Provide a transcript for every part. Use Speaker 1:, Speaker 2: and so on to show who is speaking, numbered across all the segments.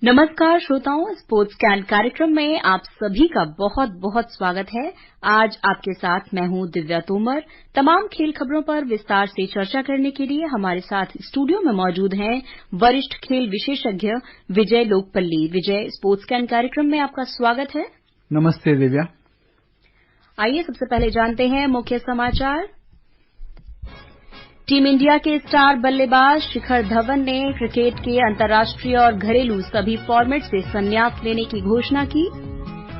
Speaker 1: नमस्कार श्रोताओं, sports can कार्यक्रम में आप सभी का बहुत बहुत स्वागत है। आज आपके साथ मैं हूं दिव्या तोमर। तमाम खेल खबरों पर विस्तार से चर्चा करने के लिए हमारे साथ स्टूडियो में मौजूद हैं वरिष्ठ खेल विशेषज्ञ विजय लोकपल्ली। विजय, स्पोर्ट्स कैन कार्यक्रम में आपका स्वागत है।
Speaker 2: नमस्ते दिव्या।
Speaker 1: आइए सबसे पहले जानते हैं मुख्य समाचार। टीम इंडिया के स्टार बल्लेबाज शिखर धवन ने क्रिकेट के अंतर्राष्ट्रीय और घरेलू सभी फॉर्मेट से संन्यास लेने की घोषणा की।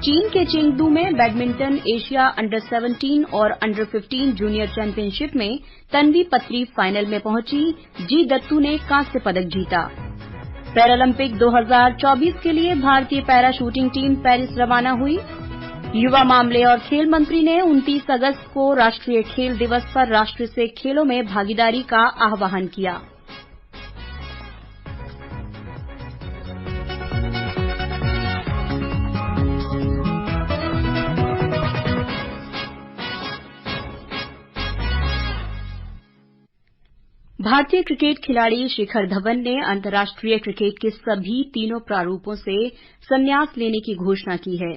Speaker 1: चीन के चेंगडू में बैडमिंटन एशिया अंडर 17 और अंडर 15 जूनियर चैंपियनशिप में तन्वी पत्री फाइनल में पहुंची। जी दत्तू ने कांस्य पदक जीता। पैरालंपिक 2024 के लिए भारतीय पैरा शूटिंग टीम पेरिस रवाना हुई। युवा मामले और खेल मंत्री ने 29 अगस्त को राष्ट्रीय खेल दिवस पर राष्ट्र से खेलों में भागीदारी का आह्वान किया। भारतीय क्रिकेट खिलाड़ी शिखर धवन ने अंतर्राष्ट्रीय क्रिकेट के सभी तीनों प्रारूपों से संन्यास लेने की घोषणा की है।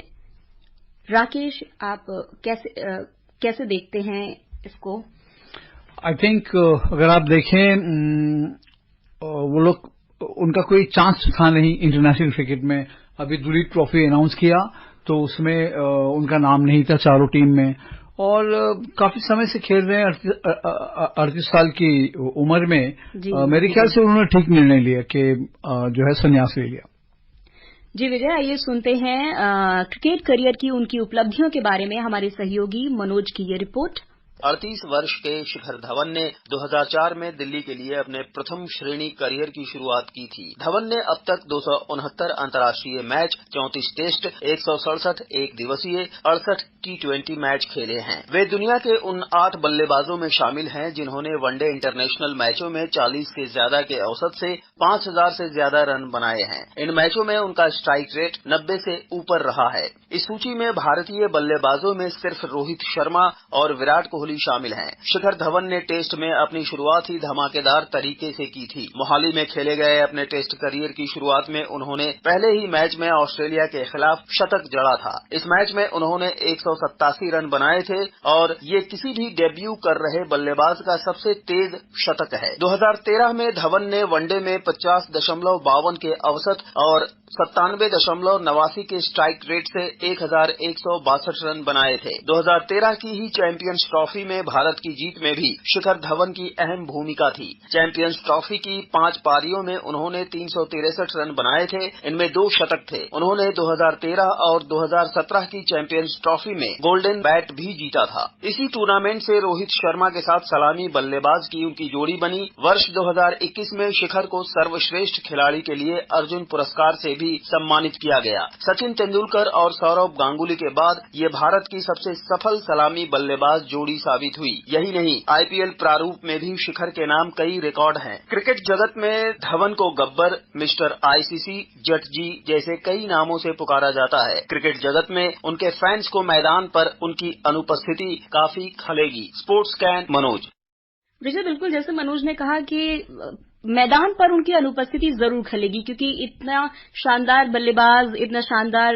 Speaker 1: राकेश, आप कैसे देखते हैं इसको?
Speaker 2: आई थिंक अगर आप देखें वो लोग उनका कोई चांस था नहीं इंटरनेशनल क्रिकेट में। अभी दुलीप ट्रॉफी अनाउंस किया तो उसमें उनका नाम नहीं था चारों टीम में, और काफी समय से खेल रहे हैं 38 साल की उम्र में। मेरे ख्याल से उन्होंने ठीक निर्णय लिया कि जो है संन्यास ले लिया।
Speaker 1: जी विजय, आइए सुनते हैं क्रिकेट करियर की उनकी उपलब्धियों के बारे में हमारे सहयोगी मनोज की ये रिपोर्ट।
Speaker 3: 38 वर्ष के शिखर धवन ने 2004 में दिल्ली के लिए अपने प्रथम श्रेणी करियर की शुरुआत की थी। धवन ने अब तक 269 अंतर्राष्ट्रीय मैच, 34 टेस्ट, 167 एक दिवसीय, 68 T20 मैच खेले हैं। वे दुनिया के उन 8 बल्लेबाजों में शामिल हैं जिन्होंने वनडे इंटरनेशनल मैचों में 40 से ज्यादा के औसत से 5000 से ज्यादा रन बनाए हैं। इन मैचों में उनका स्ट्राइक रेट 90 से ऊपर रहा है। इस सूची में भारतीय बल्लेबाजों में सिर्फ रोहित शर्मा और विराट कोहली शामिल हैं। शिखर धवन ने टेस्ट में अपनी शुरुआत ही धमाकेदार तरीके से की थी। मोहाली में खेले गए अपने टेस्ट करियर की शुरुआत में उन्होंने पहले ही मैच में ऑस्ट्रेलिया के खिलाफ शतक जड़ा था। इस मैच में उन्होंने 187 रन बनाए थे और ये किसी भी डेब्यू कर रहे बल्लेबाज का सबसे तेज शतक है। 2013 में धवन ने वनडे में 50.52 के औसत और 97.89 के स्ट्राइक रेट से 1162 रन बनाए थे। 2013 की ही चैंपियंस ट्रॉफी में भारत की जीत में भी शिखर धवन की अहम भूमिका थी। चैंपियंस ट्रॉफी की 5 पारियों में उन्होंने 363 रन बनाए थे, इनमें 2 शतक थे। उन्होंने 2013 और 2017 की चैंपियंस ट्रॉफी में गोल्डन बैट भी जीता था। इसी टूर्नामेंट से रोहित शर्मा के साथ सलामी बल्लेबाज की उनकी जोड़ी बनी। वर्ष 2021 में शिखर को सर्वश्रेष्ठ खिलाड़ी के लिए अर्जुन पुरस्कार से भी सम्मानित किया गया। सचिन तेंदुलकर और सौरव गांगुली के बाद ये भारत की सबसे सफल सलामी बल्लेबाज जोड़ी साबित हुई। यही नहीं, IPL प्रारूप में भी शिखर के नाम कई रिकॉर्ड हैं। क्रिकेट जगत में धवन को गब्बर, मिस्टर ICC, जट जी जैसे कई नामों से पुकारा जाता है। क्रिकेट जगत में उनके फैंस को मैदान पर उनकी अनुपस्थिति काफी खलेगी। स्पोर्ट्स कैन मनोज।
Speaker 1: विजय, बिल्कुल जैसे मनोज ने कहा कि मैदान पर उनकी अनुपस्थिति जरूर खलेगी, क्योंकि इतना शानदार बल्लेबाज, इतना शानदार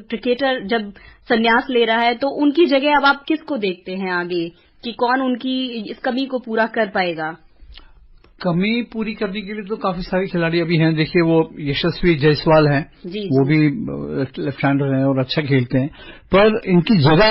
Speaker 1: क्रिकेटर जब संन्यास ले रहा है तो उनकी जगह अब आप किसको देखते हैं आगे कि कौन उनकी इस कमी को पूरा कर पाएगा?
Speaker 2: कमी पूरी करने के लिए तो काफी सारे खिलाड़ी अभी हैं। देखिए, वो यशस्वी जायसवाल हैं, वो भी लेफ्ट हैंडर हैं और अच्छा खेलते हैं, पर इनकी जगह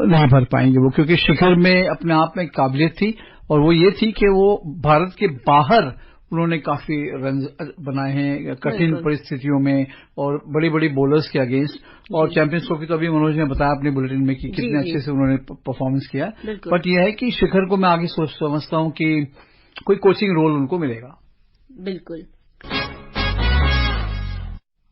Speaker 2: नहीं भर पाएंगे वो, क्योंकि शिखर में अपने आप में काबिलियत थी, और वो ये थी कि वो भारत के बाहर उन्होंने काफी रन बनाए हैं कठिन परिस्थितियों में और बड़ी बड़ी बॉलर्स के अगेंस्ट। और चैंपियंस ट्रॉफी तो अभी मनोज ने बताया अपने बुलेटिन में कि कितने अच्छे से उन्होंने परफॉर्मेंस किया। बट यह है कि शिखर को मैं आगे समझता हूं कि कोई कोचिंग रोल उनको मिलेगा।
Speaker 1: बिल्कुल।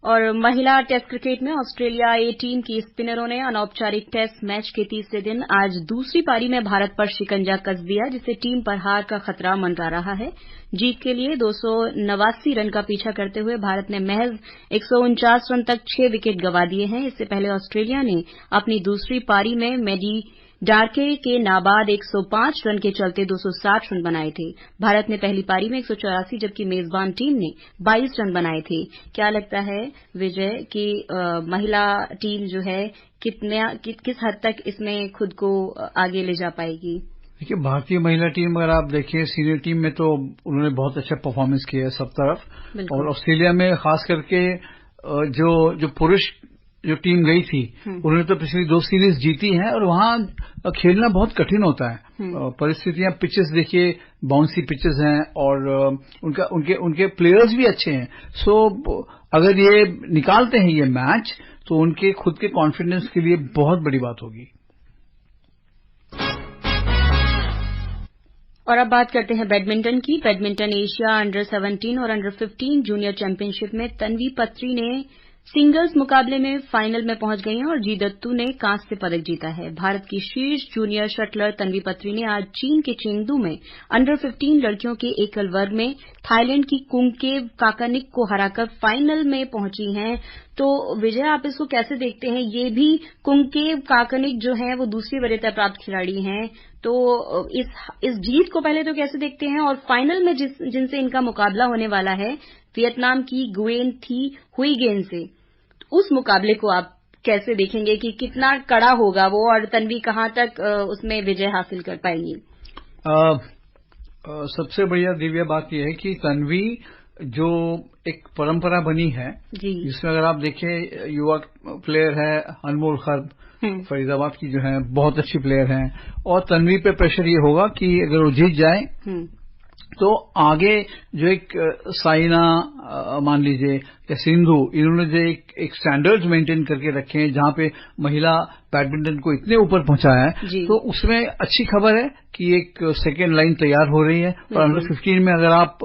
Speaker 1: और महिला टेस्ट क्रिकेट में ऑस्ट्रेलिया ए टीम की स्पिनरों ने अनौपचारिक टेस्ट मैच के तीसरे दिन आज दूसरी पारी में भारत पर शिकंजा कस दिया, जिससे टीम पर हार का खतरा मंडरा रहा है। जीत के लिए 289 रन का पीछा करते हुए भारत ने महज 149 रन तक 6 विकेट गंवा दिए हैं। इससे पहले ऑस्ट्रेलिया ने अपनी दूसरी पारी में डार्के के नाबाद 105 रन के चलते 260 रन बनाए थे। भारत ने पहली पारी में 184 जबकि मेजबान टीम ने 22 रन बनाए थे। क्या लगता है विजय कि महिला टीम जो है किस हद तक इसमें खुद को आगे ले जा पाएगी?
Speaker 2: देखिए, भारतीय महिला टीम अगर आप देखिए सीनियर टीम में तो उन्होंने बहुत अच्छा परफॉर्मेंस किया है सब तरफ, और ऑस्ट्रेलिया में खास करके जो पुरुष जो टीम गई थी उन्होंने तो पिछली 2 सीरीज जीती हैं, और वहां खेलना बहुत कठिन होता है। परिस्थितियां, पिचेस देखिए, बाउंसी पिचेस हैं, और उनके प्लेयर्स भी अच्छे हैं। सो अगर ये निकालते हैं ये मैच तो उनके खुद के कॉन्फिडेंस के लिए बहुत बड़ी बात होगी।
Speaker 1: और अब बात करते हैं बैडमिंटन की। बैडमिंटन एशिया अंडर 17 और अंडर 15 जूनियर चैंपियनशिप में तन्वी पत्री ने सिंगल्स मुकाबले में फाइनल में पहुंच गई हैं और जी दत्तू ने कांस्य पदक जीता है। भारत की शीर्ष जूनियर शटलर तन्वी पत्री ने आज चीन के चेंगडू में अंडर 15 लड़कियों के एकल वर्ग में थाईलैंड की कुंगकेव काकानिक को हराकर फाइनल में पहुंची हैं। तो विजय, आप इसको कैसे देखते हैं? ये भी कुंगकेव काकानिक जो है वो दूसरी वरीयता प्राप्त खिलाड़ी हैं, तो इस जीत को पहले तो कैसे देखते हैं? और फाइनल में जिनसे इनका मुकाबला होने वाला है वियतनाम की गुएन थी हुईगेन से, उस मुकाबले को आप कैसे देखेंगे कि कितना कड़ा होगा वो, और तन्वी कहां तक उसमें विजय हासिल कर पाएंगी?
Speaker 2: सबसे बढ़िया दिव्य बात यह है कि तन्वी जो एक परंपरा बनी है जिसमें अगर आप देखें युवा प्लेयर है अनमोल खर्ब फरीदाबाद की जो है बहुत अच्छी प्लेयर हैं, और तन्वी पे प्रेशर ये होगा कि अगर वो जीत जाए तो आगे जो एक साइना मान लीजिए या सिंधु, इन्होंने जो एक स्टैंडर्ड्स मेंटेन करके रखे हैं जहां पे महिला बैडमिंटन को इतने ऊपर पहुंचाया है, तो उसमें अच्छी खबर है कि एक सेकेंड लाइन तैयार हो रही है। और अंडर 15 में अगर आप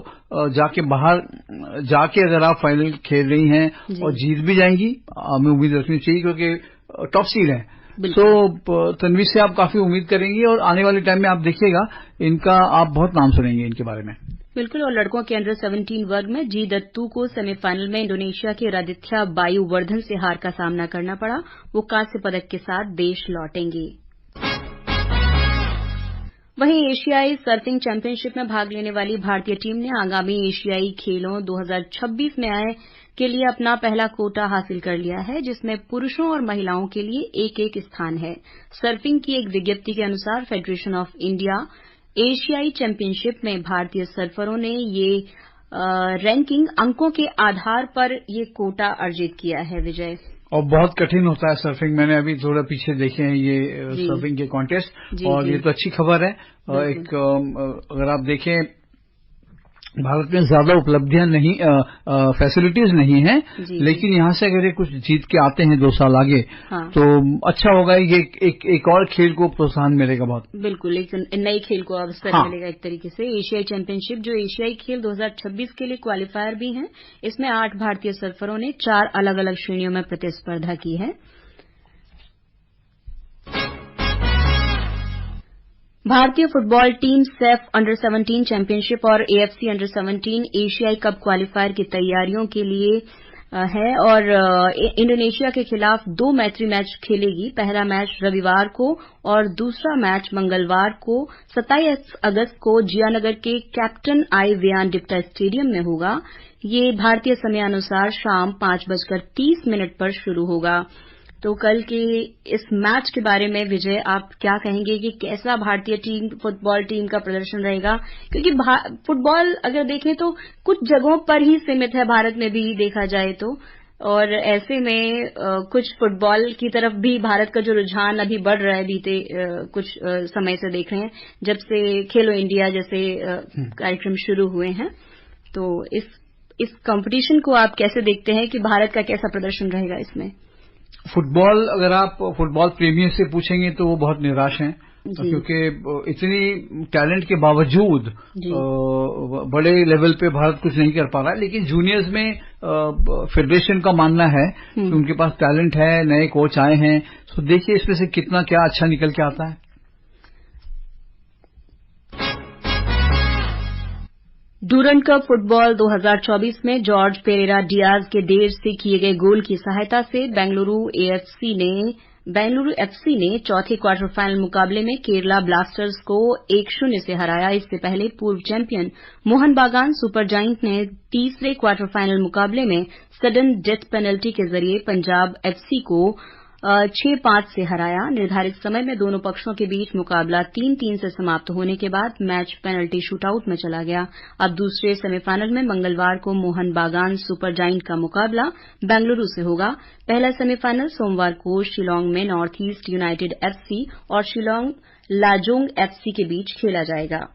Speaker 2: जाके अगर आप फाइनल खेल रही हैं और जीत भी जाएंगी, हमें उम्मीद रखनी चाहिए क्योंकि टॉप सीड है। तो तन्वी से आप काफी उम्मीद करेंगी, और आने वाले टाइम में आप देखिएगा इनका आप बहुत नाम सुनेंगे इनके बारे में।
Speaker 1: बिल्कुल। और लड़कों के अंडर 17 वर्ग में जी दत्तू को सेमीफाइनल में इंडोनेशिया के रादित्या बायु वर्धन से हार का सामना करना पड़ा। वो कांस्य पदक के साथ देश लौटेंगे। वहीं एशियाई सर्फिंग चैंपियनशिप में भाग लेने वाली भारतीय टीम ने आगामी एशियाई खेलों 2026 में आए के लिए अपना पहला कोटा हासिल कर लिया है, जिसमें पुरुषों और महिलाओं के लिए एक स्थान है। सर्फिंग की एक विज्ञप्ति के अनुसार फेडरेशन ऑफ इंडिया एशियाई चैंपियनशिप में भारतीय सर्फरों ने ये रैंकिंग अंकों के आधार पर ये कोटा अर्जित किया है। विजय,
Speaker 2: और बहुत कठिन होता है सर्फिंग, मैंने अभी थोड़ा पीछे देखे हैं ये सर्फिंग के कॉन्टेस्ट, और ये तो अच्छी खबर है। एक अगर आप देखें भारत में ज्यादा उपलब्धियां नहीं, फैसिलिटीज नहीं है, लेकिन यहाँ से अगर ये कुछ जीत के आते हैं 2 साल आगे, तो अच्छा होगा। ये एक और खेल को प्रोत्साहन मिलेगा बहुत।
Speaker 1: बिल्कुल, एक नई खेल को अवसर मिलेगा एक तरीके से। एशियाई चैंपियनशिप जो एशियाई खेल 2026 के लिए क्वालिफायर भी हैं, इसमें 8 भारतीय सर्फरों ने 4 अलग अलग श्रेणियों में प्रतिस्पर्धा की है। भारतीय football team Saif under 17 championship और एएफसी अंडर 17 एशियाई कप क्वालिफायर की तैयारियों के लिए है, और इंडोनेशिया के खिलाफ 2 मैत्री मैच खेलेगी। पहला मैच रविवार को और दूसरा मैच मंगलवार को 27 अगस्त को जियानगर के कैप्टन आई वियान डिप्टा स्टेडियम में होगा। ये भारतीय समयानुसार शाम 5:30 पर शुरू होगा। तो कल के इस मैच के बारे में विजय, आप क्या कहेंगे कि कैसा भारतीय फुटबॉल टीम का प्रदर्शन रहेगा? क्योंकि फुटबॉल अगर देखें तो कुछ जगहों पर ही सीमित है, भारत में भी देखा जाए तो, और ऐसे में कुछ फुटबॉल की तरफ भी भारत का जो रुझान अभी बढ़ रहा है, बीते कुछ समय से देख रहे हैं जब से खेलो इंडिया जैसे कार्यक्रम शुरू हुए हैं। तो इस कंपटीशन को आप कैसे देखते हैं कि भारत का कैसा प्रदर्शन रहेगा इसमें?
Speaker 2: फुटबॉल, अगर आप फुटबॉल प्रेमियों से पूछेंगे तो वो बहुत निराश हैं, क्योंकि इतनी टैलेंट के बावजूद बड़े लेवल पे भारत कुछ नहीं कर पा रहा है। लेकिन जूनियर्स में फेडरेशन का मानना है कि उनके पास टैलेंट है, नए कोच आए हैं, तो देखिए इसमें से कितना क्या अच्छा निकल के आता है।
Speaker 1: डूरंड कप फुटबॉल 2024 में जॉर्ज पेरेरा डियाज के देर से किए गए गोल की सहायता से बेंगलुरु एएफसी ने बेंगलुरु एफसी ने चौथे क्वार्टर फाइनल मुकाबले में केरला ब्लास्टर्स को 1-0 से हराया। इससे पहले पूर्व चैंपियन मोहन बागान सुपर जायंट ने तीसरे क्वार्टर फाइनल मुकाबले में सडन डेथ पेनल्टी के जरिए पंजाब एफसी को 6-5 से हराया। निर्धारित समय में दोनों पक्षों के बीच मुकाबला 3-3 से समाप्त होने के बाद मैच पेनल्टी शूटआउट में चला गया। अब दूसरे सेमीफाइनल में मंगलवार को मोहन बागान सुपर जायंट का मुकाबला बेंगलुरु से होगा। पहला सेमीफाइनल सोमवार को शिलांग में नॉर्थ ईस्ट यूनाइटेड एफसी और शिलांग लाजोंग एफसी के बीच खेला जाएगा।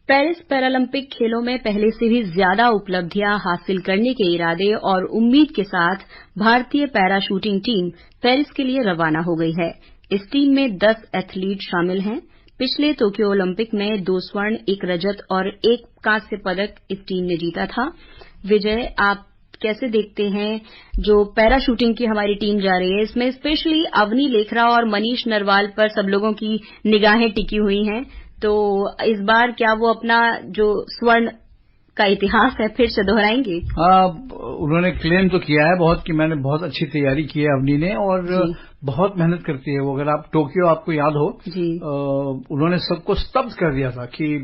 Speaker 1: पेरिस पैरालंपिक खेलों में पहले से भी ज्यादा उपलब्धियां हासिल करने के इरादे और उम्मीद के साथ भारतीय पैरा शूटिंग टीम पेरिस के लिए रवाना हो गई है। इस टीम में 10 एथलीट शामिल हैं। पिछले टोक्यो ओलंपिक में 2 स्वर्ण, 1 रजत और 1 कांस्य पदक इस टीम ने जीता था। विजय, आप कैसे देखते हैं जो पैरा शूटिंग की हमारी टीम जा रही है, इसमें स्पेशली अवनी लेखरा और मनीष नरवाल पर सब लोगों की निगाहें टिकी हुई हैं, तो इस बार क्या वो अपना जो स्वर्ण का इतिहास है फिर से दोहराएंगे?
Speaker 2: उन्होंने क्लेम तो किया है बहुत कि मैंने बहुत अच्छी तैयारी की है अवनी ने, और बहुत मेहनत करती है वो। अगर आप टोक्यो आपको याद हो, उन्होंने सबको स्तब्ध कर दिया था कि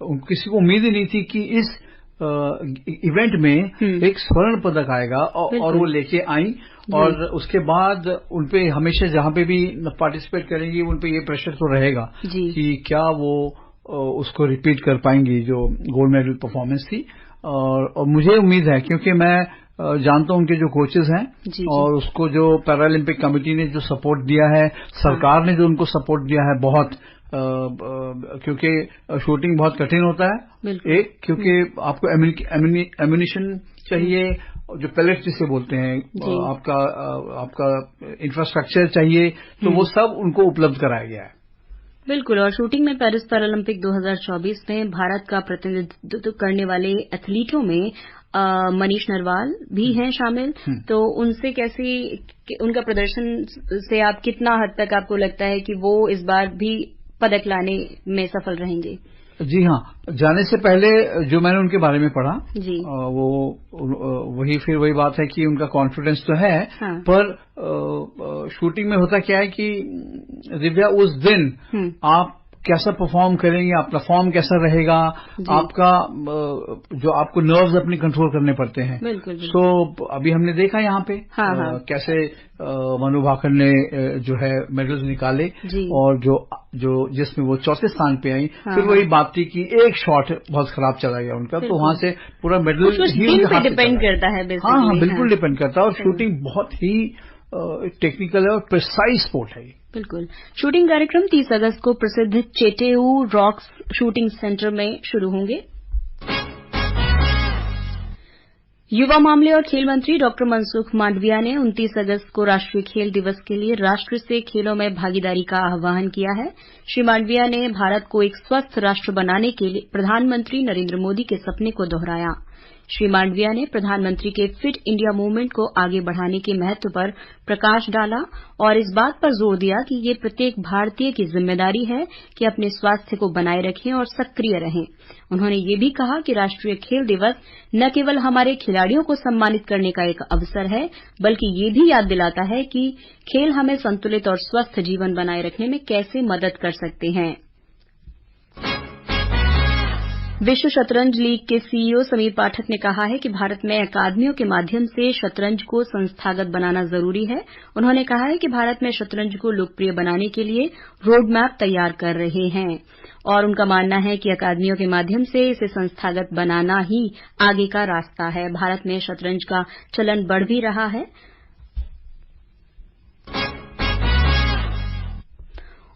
Speaker 2: किसी को उम्मीद ही नहीं थी कि इस इवेंट में एक स्वर्ण पदक आएगा, और वो लेके आई। और उसके बाद उनपे हमेशा जहां पे भी पार्टिसिपेट करेंगी उनपे ये प्रेशर तो रहेगा कि क्या वो उसको रिपीट कर पाएंगी जो गोल्ड मेडल परफॉर्मेंस थी। और मुझे उम्मीद है, क्योंकि मैं जानता हूं उनके जो कोचेस हैं और उसको जो पैरालंपिक कमेटी ने जो सपोर्ट दिया है, सरकार ने जो उनको सपोर्ट दिया है बहुत, क्योंकि शूटिंग बहुत कठिन होता है। एक, क्योंकि आपको एम्यूनिशन चाहिए, जो पैलेट जिसे बोलते हैं, आपका इंफ्रास्ट्रक्चर चाहिए, तो वो सब उनको उपलब्ध कराया गया है।
Speaker 1: बिल्कुल। और शूटिंग में पेरिस पैरालंपिक 2024 में भारत का प्रतिनिधित्व करने वाले एथलीटों में मनीष नरवाल भी हैं शामिल, तो उनसे कैसी उनका प्रदर्शन से आप कितना हद तक आपको लगता है कि वो इस बार भी पदक लाने में सफल रहेंगे?
Speaker 2: जी हाँ, जाने से पहले जो मैंने उनके बारे में पढ़ा, वो वही बात है कि उनका कॉन्फिडेंस तो है, पर शूटिंग में होता क्या है कि दिव्या, उस दिन आप कैसा परफॉर्म करेंगे, आपका फॉर्म कैसा रहेगा, आपका जो आपको नर्व्स अपने कंट्रोल करने पड़ते हैं।
Speaker 1: बिल्कुल।
Speaker 2: सो अभी हमने देखा यहाँ पे कैसे मनु भाकर ने जो है मेडल्स निकाले, और जो जिसमें वो चौथे स्थान पे आई। फिर वही बात थी कि एक शॉट बहुत खराब चला गया उनका, तो वहां से पूरा मेडल
Speaker 1: ही डिपेंड करता है।
Speaker 2: हाँ, बिल्कुल डिपेंड करता है। और शूटिंग बहुत ही टेक्निकल है और प्रिसाइज स्पोर्ट है।
Speaker 1: बिल्कुल। शूटिंग कार्यक्रम 30 अगस्त को प्रसिद्ध चेटेऊ रॉक्स शूटिंग सेंटर में शुरू होंगे। युवा मामले और खेल मंत्री डॉक्टर मनसुख मांडविया ने 29 अगस्त को राष्ट्रीय खेल दिवस के लिए राष्ट्र से खेलों में भागीदारी का आह्वान किया है। श्री मांडविया ने भारत को एक स्वस्थ राष्ट्र बनाने के लिए प्रधानमंत्री नरेंद्र मोदी के सपने को दोहराया। श्री मांडविया ने प्रधानमंत्री के फिट इंडिया मूवमेंट को आगे बढ़ाने के महत्व पर प्रकाश डाला और इस बात पर जोर दिया कि ये प्रत्येक भारतीय की जिम्मेदारी है कि अपने स्वास्थ्य को बनाए रखें और सक्रिय रहें। उन्होंने ये भी कहा कि राष्ट्रीय खेल दिवस न केवल हमारे खिलाड़ियों को सम्मानित करने का एक अवसर है, बल्कि ये भी याद दिलाता है कि खेल हमें संतुलित और स्वस्थ जीवन बनाए रखने में कैसे मदद कर सकते हैं। विश्व शतरंज लीग के सीईओ समीर पाठक ने कहा है कि भारत में अकादमियों के माध्यम से शतरंज को संस्थागत बनाना जरूरी है। उन्होंने कहा है कि भारत में शतरंज को लोकप्रिय बनाने के लिए रोड मैप तैयार कर रहे हैं और उनका मानना है कि अकादमियों के माध्यम से इसे संस्थागत बनाना ही आगे का रास्ता है। भारत में शतरंज का चलन बढ़ भी रहा है।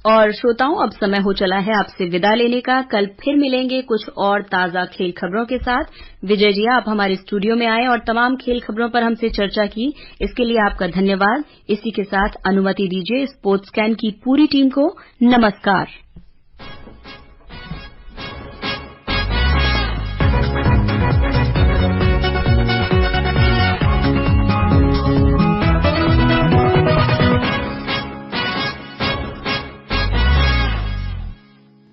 Speaker 1: और श्रोताओं, अब समय हो चला है आपसे विदा लेने का। कल फिर मिलेंगे कुछ और ताजा खेल खबरों के साथ। विजय जी, आप हमारे स्टूडियो में आए और तमाम खेल खबरों पर हमसे चर्चा की, इसके लिए आपका धन्यवाद। इसी के साथ अनुमति दीजिए स्पोर्ट्स कैन की पूरी टीम को नमस्कार।